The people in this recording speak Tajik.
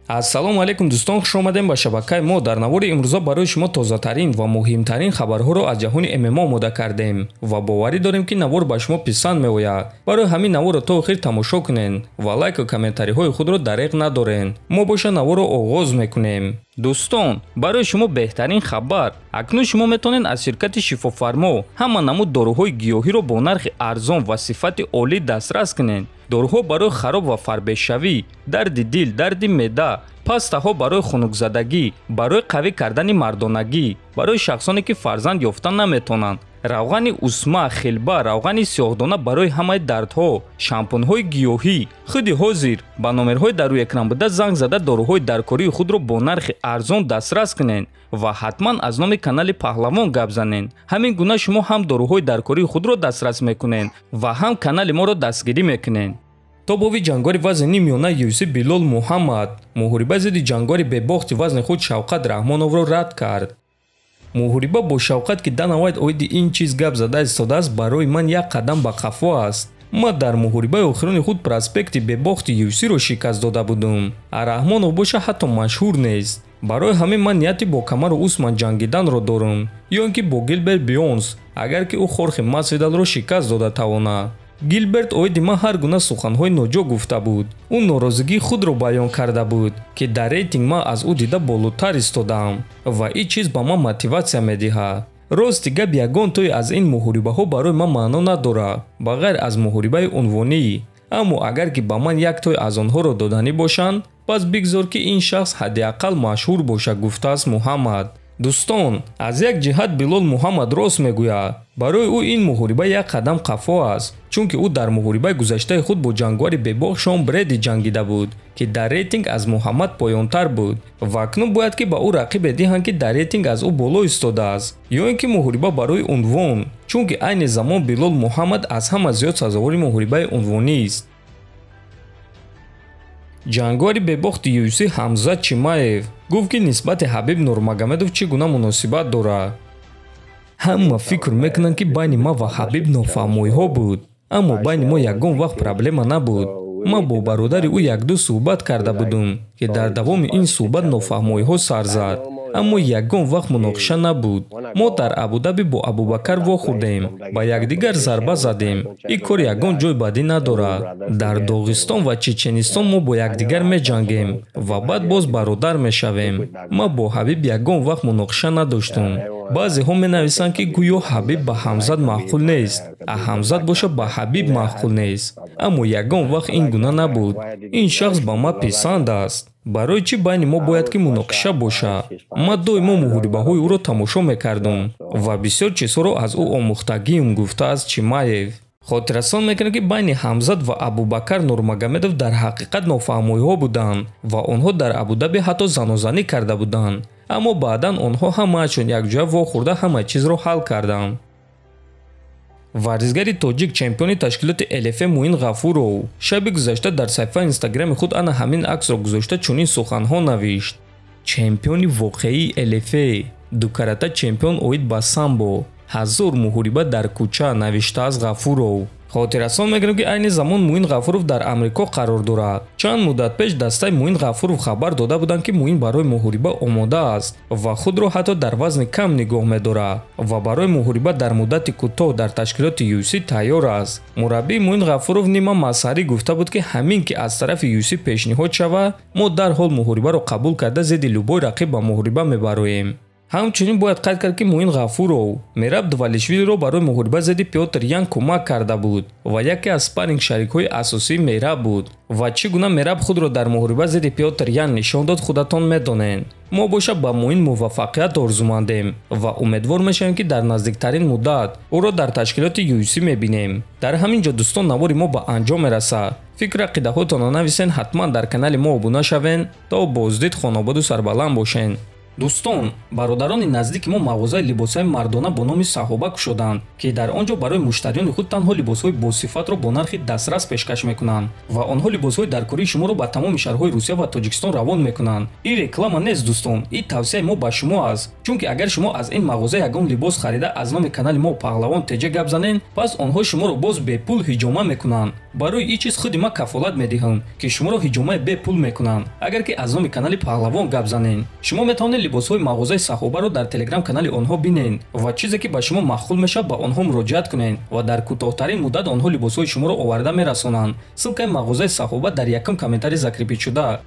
ассалому алайкум дӯстон, хуш омадем ба шабакаи мо. Дар навори имрӯза барои шумо тозатарин ва муҳимтарин хабарҳоро аз ҷаҳони ММА омода кардем ва боварӣ дорем ки навор ба шумо писанд меояд. Барои ҳамин наворро то охир тамошо кунен ва лайку комментариҳои худро дариқ надорен. Мо боша наворро оғоз мекунем. дӯстон, барои шумо беҳтарин хабар. Акнун шумо метавонед аз ширкати Шифофармо ҳама намуд доруҳои гиёҳиро бо нархи арзон ва сифати олӣ дастрас кунед. Доруҳо барои хароб ва фарбешавӣ, дарди дил, дарди меъда, пастаҳо барои хунукзадагӣ, барои қавӣ кардани мардонагӣ, барои шахсоне ки фарзанд ёфта наметавонанд, равғани усма, хилба, равғани сиёҳдона барои ҳамаи дардҳо, шампунҳои гиёҳӣ. худи ҳозир ба номерҳои дар рӯи экран буда занг зада доруҳои даркории худро бо нархи арзон дастрас кунед ва ҳатман аз номи канали Паҳлавон гап занед. Ҳамин гуна шумо ҳам доруҳои даркории худро дастрас мекунед ва ҳам канали моро дастгирӣ мекунед. тобови ҷангори вазни нимёна UFC Билол Муҳаммад муҳориба зидди ҷангори бебохти вазни худ Шавқат Раҳмоновро рад кард. муҳориба бо Шавқат ки данавайд оиди ин чиз гап зада истодааст, барои ман як қадам ба қафо аст. ма дар муҳорибаи охирони худ проспекти бебохти UFC-ро шикаст дода будум. Раҳмонов боша ҳатто машҳур нест. барои ҳамин ман нияти бо Камару Усман ҷангиданро дорам, ё ин ки бо Гилберт Бёрнс, агар ки ӯ Хорхе Масвидалро шикаст дода тавонад. Гилберт оиди ман ҳар гуна суханҳои ноҷо гуфта буд. ӯ норозигии худро баён карда буд ки дар рейтинг ман аз ӯ дида болотар истодам ва ин чиз ба ман мотиватсия медиҳад. рости гап ягон тои аз ин муҳорибаҳо барои ман маъно надорад ба ғайр аз муҳорибаи унвонӣ. аммо агар ки ба ман як той аз онҳоро доданӣ бошанд, пас бигзор ки ин шахс ҳадди ақал машҳур бошад, гуфтааст Муҳаммад. дӯстон, аз як ҷиҳат Билол Муҳаммад рост мегӯяд. барои ӯ ин муҳориба як қадам қафо аст, чунки ӯ дар муҳорибаи гузаштаи худ бо ҷангори бебоғ Шон Бреди ҷангида буд ки дар рейтинг аз Муҳаммад поёнтар буд ва акнун бояд ки ба ӯ рақибе диҳанд ки дар рейтинг аз ӯ боло истодааст, ё ин ки муҳориба барои унвон, чунки айни замон Билол Муҳаммад аз ҳама зиёд сазовори муҳорибаи унвонист. ҷангори бебохти UFC Ҳамзат Чимаев гуфт ки нисбати Ҳабиб Нурмагомедов чӣ гуна муносибат дорад. ҳама фикр мекунанд ки байни ман ва Ҳабиб нофаҳмоиҳо буд, аммо байни мо ягон вақт проблема набуд. ман бо бародари ӯ якду суҳбат карда будум ки дар давоми ин суҳбат нофаҳмоиҳо сар зад, аммо ягон вақт муноқиша набуд. мо дар Абудаби бо Абубакар вохӯрдем, ба якдигар зарба задем. ин кор ягон ҷой бадӣ надорад. дар Доғистон ва Чеченистон мо бо якдигар меҷангем ва баъд боз бародар мешавем. ман бо Ҳабиб ягон вақт муноқиша надоштум. баъзеҳо менависанд ки гӯё Ҳабиб ба Ҳамзат маъқул нест, Ҳамзат боша ба Ҳабиб маъқул нест, аммо ягон вақт ин гуна набуд. ин шахс ба ман писанд аст. барои чӣ байни мо бояд ки муноқиша боша? ман доимо муҳорибаҳои ӯро тамошо мекардам ва бисёр чизҳоро аз ӯ омӯхтагием, гуфтааст Чимаев. хотиррасон мекунад ки байни Ҳамзат ва Абубакар Нурмагомедов дар ҳақиқат нофаҳмоиҳо буданд ва онҳо дар Абудаби ҳатто занозанӣ карда буданд, аммо баъдан онҳо ҳамаашон якҷоя вохӯрда ҳама чизро ҳал карданд. варзишгари тоҷик, чемпиони ташкилоти LFA Муин Ғафуров шаби гузашта дар саҳифаи инстаграми худ ана ҳамин аксро гузошта чунин суханҳо навишт: чемпиони воқеии LFA, дукарата чемпион оид ба самбо, 1000 муҳориба дар кӯча, навиштааст Ғафуров. хотиррасон мекунем ки айни замон Муин Ғафуров дар Амрико қарор дорад. чанд муддат пеш дастаи Муин Ғафуров хабар дода буданд ки Муин барои муҳориба омода аст ва худро ҳатто дар вазни кам нигоҳ медорад ва барои муҳориба дар муддати кӯтоҳ дар ташкилоти UFC тайёр аст. мураббии Муин Ғафуров Нима Масари гуфта буд ки ҳамин ки аз тарафи UFC пешниҳод шавад, мо дарҳол муҳорибаро қабул карда зидди любой рақиб ба муҳориба мебароем. ҳамчунин бояд қайд кард ки Муин Ғафуров Мераб Двалишвилиро барои муҳориба зидди Пётр Ян кӯмак карда буд ва яке аз спарринг шарикҳои асосии Мераб буд ва чӣ гуна Мераб худро дар муҳориба зидди Пётр Ян нишон дод, худатон медонед. мо боша ба Муин муваффақият орзумандем ва умедвор мешавем ки дар наздиктарин муддат ӯро дар ташкилоти UFC мебинем. дар ҳамин ҷо дӯстон, навори мо ба анҷом мерасад. фикру ақидаҳоятонро нависен, ҳатман дар канали мо обуна шавен. то боздид, хонободу сарбаланд бошен. дӯстон, бародарони наздики мо мағозаи либосҳои мардона бо номи Саҳоба кушоданд ки дар он ҷо барои муштариёни худ танҳо либосҳои босифатро бо нархи дастрас пешкаш мекунанд ва онҳо либосҳои даркории шуморо ба тамоми шаҳрҳои Русия ва Тоҷикистон равон мекунанд. ин реклама нест дӯстон, ин тавсияи мо ба шумо аст, чунки агар шумо аз ин мағоза ягон либос харида аз номи канали мо Паҳлавон теҷа гап занед, пас онҳо шуморо боз бепул ҳиҷома мекунанд барои ин чиз худи ма кафолат медиҳам ки шуморо ҳиҷомае бепул мекунам. Агар ки аз номи канали Паҳлавон гап занен, шумо метавонед либосҳои мағозаи Сахобаро дар телеграм канали онҳо бинен ва чизе ки ба шумо махкул мешавад ба онҳо муроҷиат кунед ва дар кӯтоҳтарин муддат онҳо либосҳои шуморо оварда мерасонанд. Ссилкаи мағозаи Сахоба дар якум комментарий закрипидшуда.